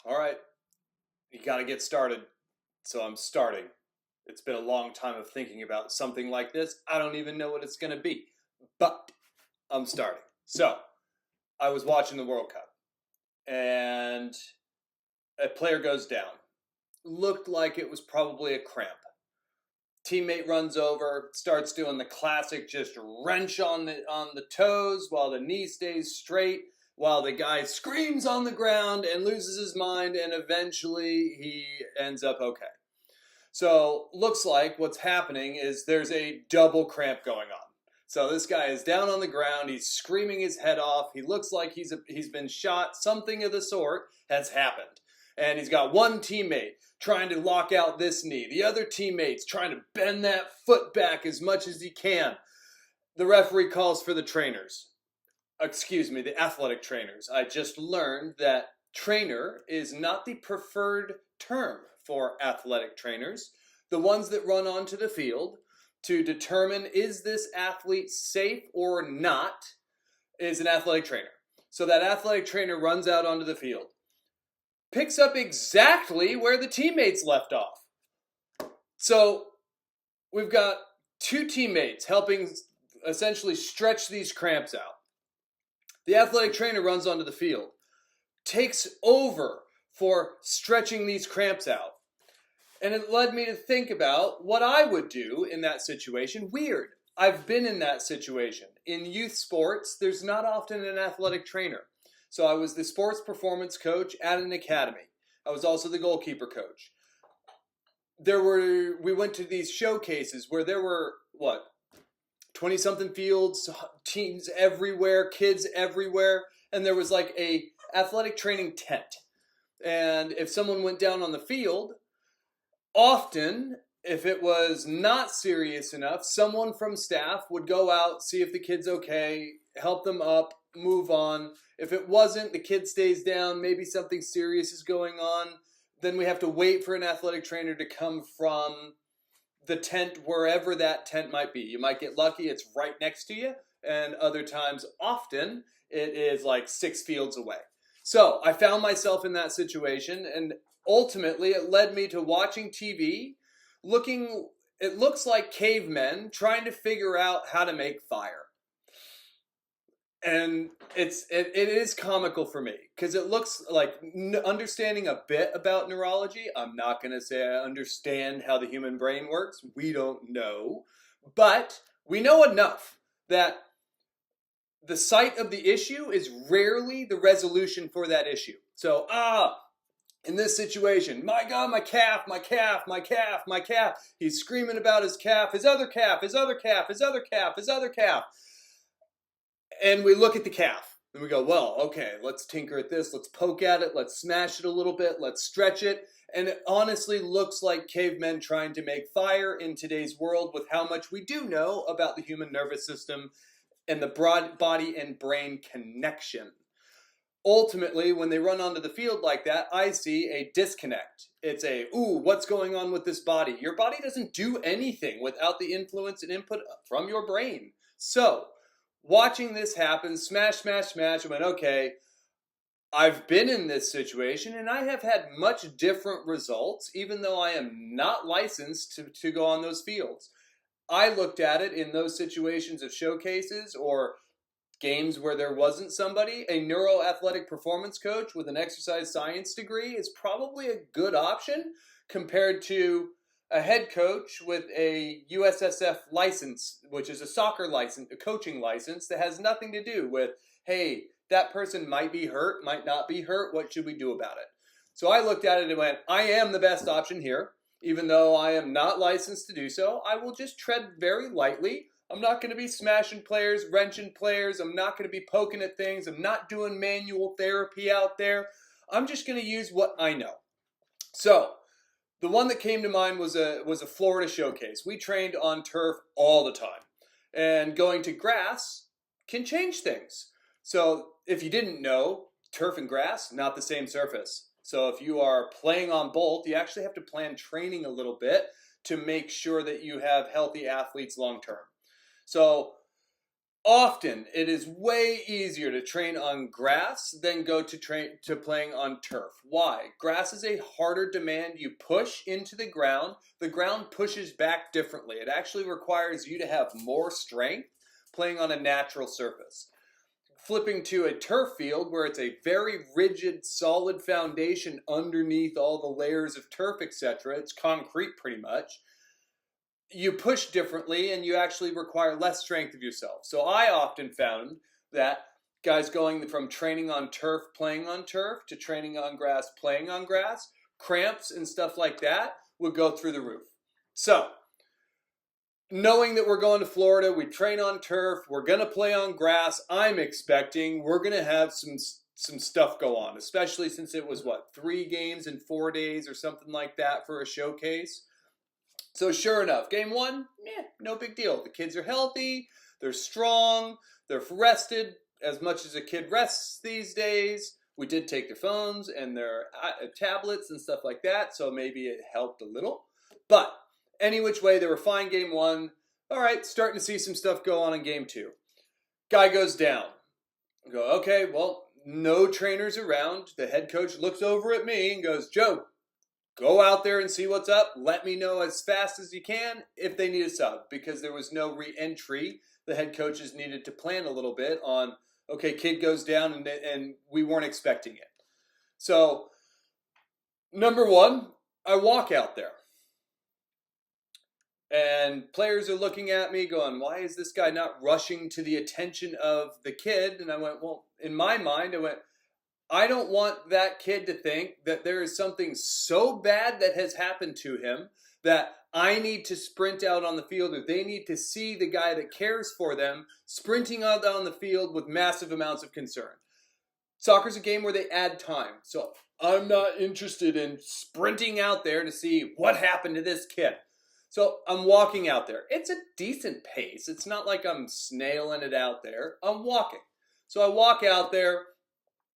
All right, you got to get started. So I'm starting. It's been a long time of thinking about something like this. I don't even know what it's going to be, but I'm starting. So I was watching the World Cup and a player goes down. Looked like it was probably a cramp. Teammate runs over, starts doing the classic just wrench on the toes while the knee stays straight, while the guy screams on the ground and loses his mind, and eventually he ends up okay. So looks like what's happening is there's a double cramp going on. So this guy is down on the ground. He's screaming his head off. He looks like he's been shot. Something of the sort has happened, and he's got one teammate trying to lock out this knee. The other teammate's trying to bend that foot back as much as he can. The referee calls for the trainers. Excuse me, the athletic trainers. I just learned that trainer is not the preferred term for athletic trainers. The ones that run onto the field to determine is this athlete safe or not is an athletic trainer. So that athletic trainer runs out onto the field, picks up exactly where the teammates left off. So we've got two teammates helping essentially stretch these cramps out. The athletic trainer runs onto the field, takes over for stretching these cramps out. And it led me to think about what I would do in that situation. Weird. I've been in that situation. In youth sports, there's not often an athletic trainer. So I was the sports performance coach at an academy. I was also the goalkeeper coach. We went to these showcases where there were, 20 something fields, teams everywhere, kids everywhere, and there was like a athletic training tent. And if someone went down on the field, often, if it was not serious enough, someone from staff would go out, see if the kid's okay, help them up, move on. If it wasn't, the kid stays down, maybe something serious is going on, then we have to wait for an athletic trainer to come from the tent, wherever that tent might be. You might get lucky, it's right next to you, and other times, often, it is like 6 fields away. So I found myself in that situation, and ultimately it led me to watching TV, it looks like cavemen trying to figure out how to make fire. And it is comical for me because it looks like understanding a bit about neurology. I'm not going to say I understand how the human brain works. We don't know. But we know enough that the site of the issue is rarely the resolution for that issue. So, in this situation, my God, my calf, my calf, my calf, my calf. He's screaming about his calf, his other calf, his other calf, his other calf, his other calf. And we look at the calf and we go, well, okay, let's tinker at this. Let's poke at it. Let's smash it a little bit. Let's stretch it. And it honestly looks like cavemen trying to make fire in today's world with how much we do know about the human nervous system and the broad body and brain connection. Ultimately, when they run onto the field like that, I see a disconnect. It's what's going on with this body? Your body doesn't do anything without the influence and input from your brain. So, watching this happen, smash, smash, smash, I went, okay, I've been in this situation and I have had much different results, even though I am not licensed to go on those fields. I looked at it in those situations of showcases or games where there wasn't somebody. A neuroathletic performance coach with an exercise science degree is probably a good option compared to a head coach with a USSF license, which is a soccer license, a coaching license that has nothing to do with, hey, that person might be hurt, might not be hurt, what should we do about it? So I looked at it and went, I am the best option here. Even though I am not licensed to do so, I will just tread very lightly. I'm not going to be smashing players, wrenching players. I'm not going to be poking at things. I'm not doing manual therapy out there. I'm just going to use what I know. So the one that came to mind was a Florida showcase. We trained on turf all the time. And going to grass can change things. So if you didn't know, turf and grass, not the same surface. So if you are playing on both, you actually have to plan training a little bit to make sure that you have healthy athletes long term. So Often it is way easier to train on grass than go to playing on turf. Why? Grass is a harder demand. You push into the ground pushes back differently. It actually requires you to have more strength playing on a natural surface. Flipping to a turf field where it's a very rigid, solid foundation underneath all the layers of turf, etc. It's concrete pretty much. You push differently and you actually require less strength of yourself. So I often found that guys going from training on turf, playing on turf, to training on grass, playing on grass, cramps and stuff like that would go through the roof. So, knowing that we're going to Florida, we train on turf, we're going to play on grass, I'm expecting we're going to have some stuff go on, especially since it was 3 games in 4 days or something like that for a showcase. So sure enough, game 1, no big deal. The kids are healthy, they're strong, they're rested as much as a kid rests these days. We did take their phones and their tablets and stuff like that, so maybe it helped a little. But any which way, they were fine game 1. All right, starting to see some stuff go on in game 2. Guy goes down. I go, okay, well, no trainers around. The head coach looks over at me and goes, Joe, go out there and see what's up. Let me know as fast as you can if they need a sub, because there was no re-entry. The head coaches needed to plan a little bit on, okay, kid goes down and we weren't expecting it. So, number 1, I walk out there. And players are looking at me going, why is this guy not rushing to the attention of the kid? And I went, well, in my mind, I don't want that kid to think that there is something so bad that has happened to him that I need to sprint out on the field, or they need to see the guy that cares for them sprinting out on the field with massive amounts of concern. Soccer's a game where they add time. So I'm not interested in sprinting out there to see what happened to this kid. So I'm walking out there. It's a decent pace. It's not like I'm snailing it out there. I'm walking. So I walk out there.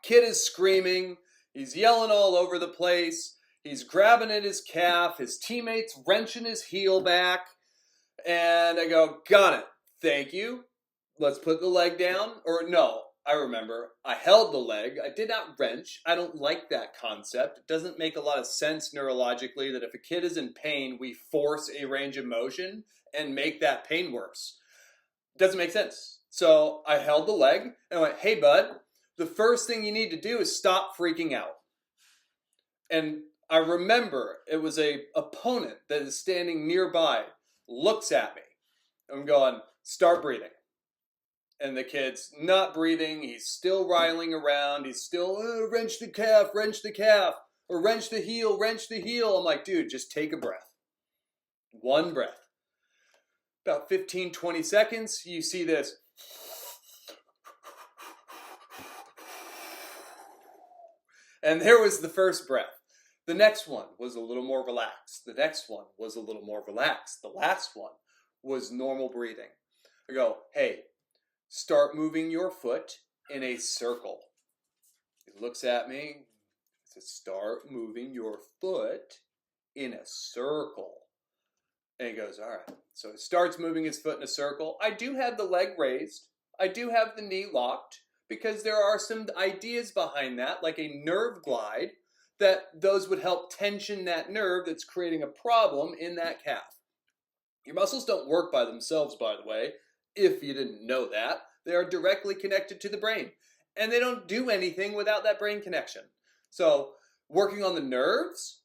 Kid is screaming. He's yelling all over the place. He's grabbing at his calf. His teammate's wrenching his heel back. And I go, got it. Thank you. Let's put the leg down. Or no, I remember. I held the leg. I did not wrench. I don't like that concept. It doesn't make a lot of sense neurologically that if a kid is in pain, we force a range of motion and make that pain worse. It doesn't make sense. So I held the leg and I went, hey, bud, the first thing you need to do is stop freaking out. And I remember it was a opponent that is standing nearby, looks at me. I'm going, start breathing. And the kid's not breathing. He's still riling around. He's still, wrench the calf, or wrench the heel. I'm like, dude, just take a breath. One breath. About 15, 20 seconds, you see this. And there was the first breath. The next one was a little more relaxed. The next one was a little more relaxed. The last one was normal breathing. I go, hey, start moving your foot in a circle. He looks at me, says, start moving your foot in a circle. And he goes, all right. So he starts moving his foot in a circle. I do have the leg raised. I do have the knee locked, because there are some ideas behind that, like a nerve glide, that those would help tension that nerve that's creating a problem in that calf. Your muscles don't work by themselves, by the way, if you didn't know that. They are directly connected to the brain, and they don't do anything without that brain connection. So working on the nerves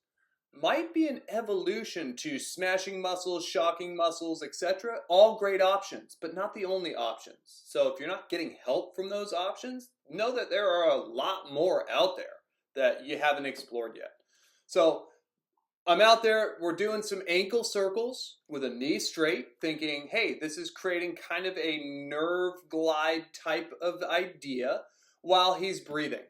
might be an evolution to smashing muscles, shocking muscles, etc. All great options, but not the only options. So if you're not getting help from those options, know that there are a lot more out there that you haven't explored yet. So I'm out there, we're doing some ankle circles with a knee straight, thinking, hey, this is creating kind of a nerve glide type of idea while he's breathing.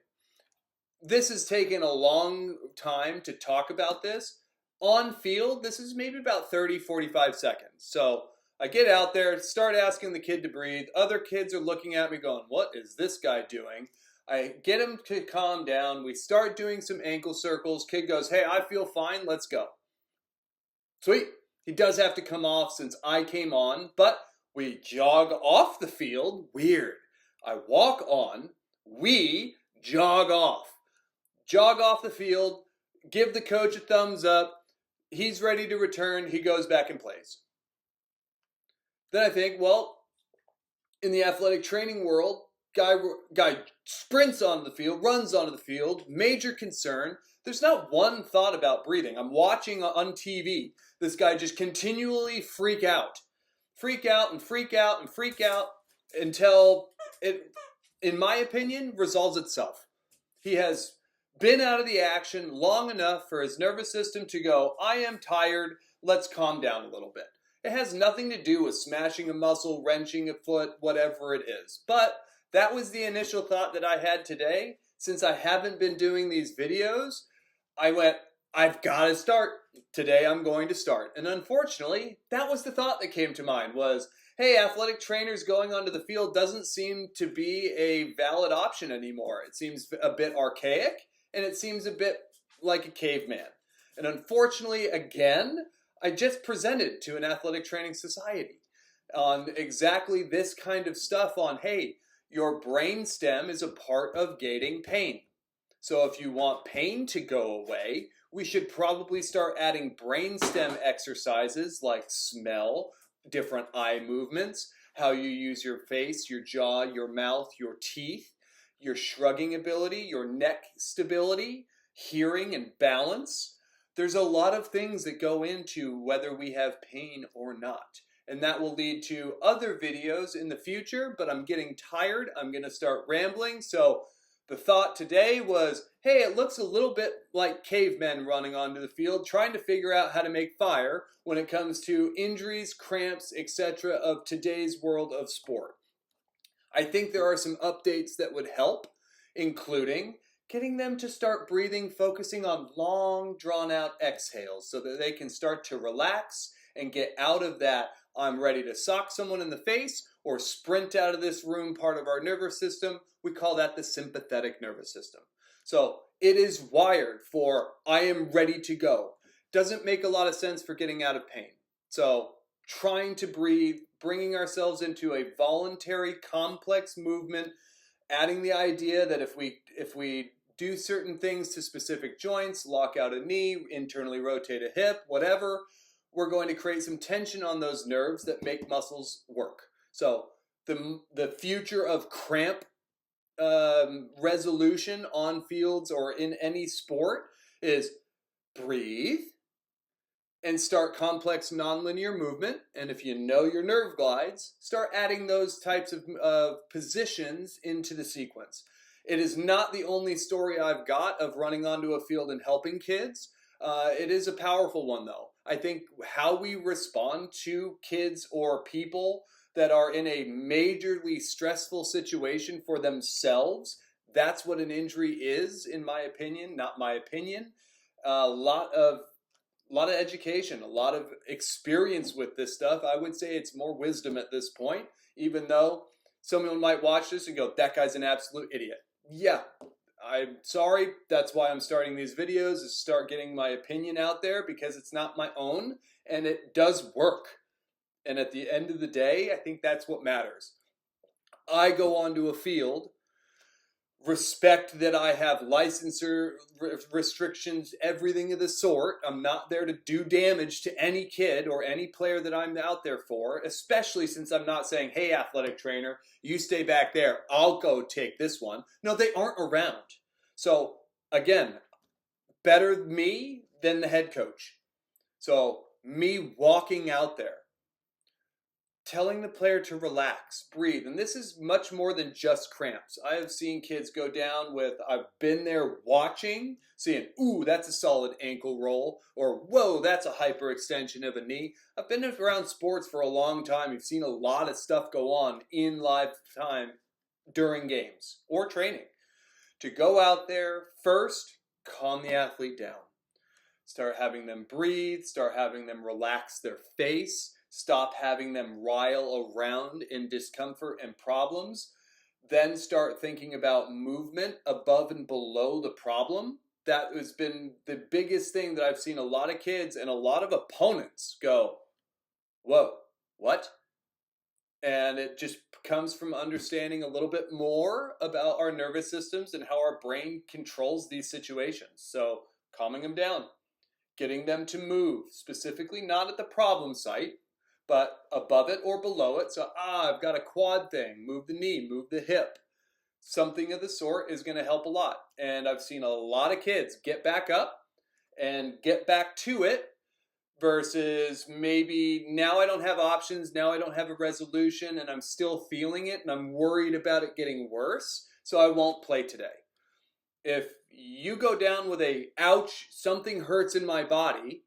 This has taken a long time to talk about this. On field, this is maybe about 30, 45 seconds. So I get out there, start asking the kid to breathe. Other kids are looking at me going, what is this guy doing? I get him to calm down. We start doing some ankle circles. Kid goes, hey, I feel fine. Let's go. Sweet. He does have to come off since I came on, but We jog off the field. Weird. I walk on. We jog off. Jog off the field. Give the coach a thumbs up. He's ready to return. He goes back and plays. Then I think, well, in the athletic training world, guy sprints onto the field, runs onto the field, major concern. There's not one thought about breathing. I'm watching on TV this guy just continually freak out. Freak out and freak out and freak out until it, in my opinion, resolves itself. He has been out of the action long enough for his nervous system to go, I am tired, let's calm down a little bit. It has nothing to do with smashing a muscle, wrenching a foot, whatever it is. But that was the initial thought that I had today. Since I haven't been doing these videos, I went, I've got to start. Today I'm going to start. And unfortunately, that was the thought that came to mind was, hey, athletic trainers going onto the field doesn't seem to be a valid option anymore. It seems a bit archaic, and it seems a bit like a caveman. And unfortunately, again, I just presented to an athletic training society on exactly this kind of stuff on, hey, your brain stem is a part of gating pain. So if you want pain to go away, we should probably start adding brainstem exercises like smell, different eye movements, how you use your face, your jaw, your mouth, your teeth, your shrugging ability, your neck stability, hearing and balance. There's a lot of things that go into whether we have pain or not. And that will lead to other videos in the future, but I'm getting tired. I'm going to start rambling. So the thought today was, hey, it looks a little bit like cavemen running onto the field, trying to figure out how to make fire when it comes to injuries, cramps, etc. of today's world of sport. I think there are some updates that would help, including getting them to start breathing, focusing on long, drawn-out exhales so that they can start to relax and get out of that I'm ready to sock someone in the face or sprint out of this room part of our nervous system. We call that the sympathetic nervous system. So it is wired for I am ready to go. Doesn't make a lot of sense for getting out of pain. So trying to breathe, bringing ourselves into a voluntary complex movement, adding the idea that if we do certain things to specific joints, lock out a knee, internally rotate a hip, whatever, we're going to create some tension on those nerves that make muscles work. So the future of cramp resolution on fields or in any sport is breathe and start complex nonlinear movement. And if you know your nerve glides, start adding those types of positions into the sequence. It is not the only story I've got of running onto a field and helping kids. It is a powerful one, though. I think how we respond to kids or people that are in a majorly stressful situation for themselves, that's what an injury is, in my opinion, not my opinion. A lot of education, a lot of experience with this stuff. I would say it's more wisdom at this point, even though someone might watch this and go, that guy's an absolute idiot. Yeah, I'm sorry. That's why I'm starting these videos, is start getting my opinion out there because it's not my own and it does work. And at the end of the day, I think that's what matters. I go onto a field, respect that I have licensure restrictions, everything of the sort. I'm not there to do damage to any kid or any player that I'm out there for, especially since I'm not saying, hey, athletic trainer, you stay back there, I'll go take this one. No, they aren't around. So again, better me than the head coach. So me walking out there, telling the player to relax, breathe. And this is much more than just cramps. I have seen kids go down with, I've been there watching, seeing, ooh, that's a solid ankle roll, or whoa, that's a hyperextension of a knee. I've been around sports for a long time. You've seen a lot of stuff go on in live time during games or training. To go out there first, calm the athlete down. Start having them breathe, start having them relax their face, stop having them rile around in discomfort and problems, then start thinking about movement above and below the problem. That has been the biggest thing that I've seen a lot of kids and a lot of opponents go, whoa, what? And it just comes from understanding a little bit more about our nervous systems and how our brain controls these situations. So calming them down, getting them to move, specifically not at the problem site, but above it or below it. So, I've got a quad thing, move the knee, move the hip. Something of the sort is going to help a lot. And I've seen a lot of kids get back up and get back to it versus maybe now I don't have options, now I don't have a resolution, and I'm still feeling it and I'm worried about it getting worse, so I won't play today. If you go down with a ouch, something hurts in my body,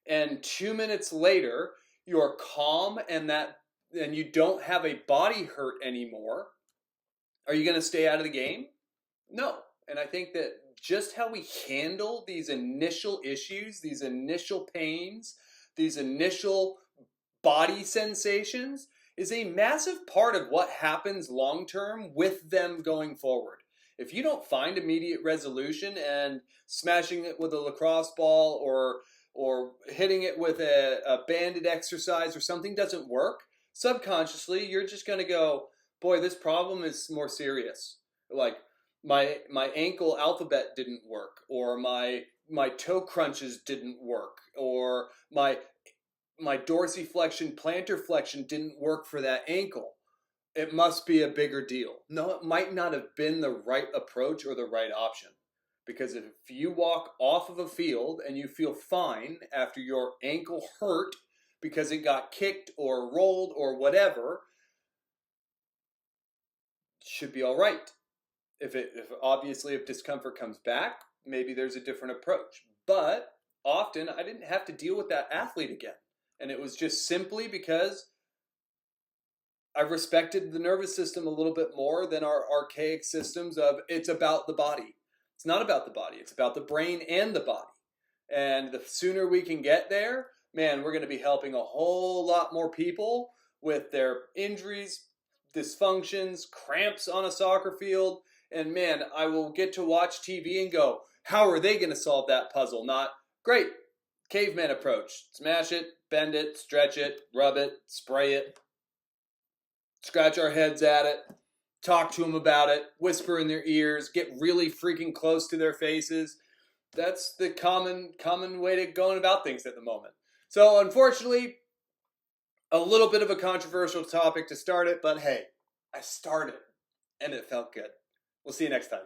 and 2 minutes later you're calm and you don't have a body hurt anymore, are you going to stay out of the game? No. And I think that just how we handle these initial issues, these initial pains, these initial body sensations is a massive part of what happens long term with them going forward. If you don't find immediate resolution and smashing it with a lacrosse ball or hitting it with a banded exercise or something doesn't work, subconsciously you're just going to go, boy, this problem is more serious. Like my ankle alphabet didn't work, or my toe crunches didn't work, or my dorsiflexion plantar flexion didn't work for that ankle. It must be a bigger deal. No, it might not have been the right approach or the right option. Because if you walk off of a field and you feel fine after your ankle hurt because it got kicked or rolled or whatever, it should be all right. If discomfort comes back, maybe there's a different approach. But often I didn't have to deal with that athlete again. And it was just simply because I respected the nervous system a little bit more than our archaic systems of it's about the body. It's not about the body. It's about the brain and the body. And the sooner we can get there, man, we're going to be helping a whole lot more people with their injuries, dysfunctions, cramps on a soccer field. And man, I will get to watch TV and go, how are they going to solve that puzzle? Not, great, caveman approach. Smash it, bend it, stretch it, rub it, spray it, scratch our heads at it, talk to them about it, whisper in their ears, get really freaking close to their faces. That's the common way to going about things at the moment. So unfortunately, a little bit of a controversial topic to start it, but hey, I started and it felt good. We'll see you next time.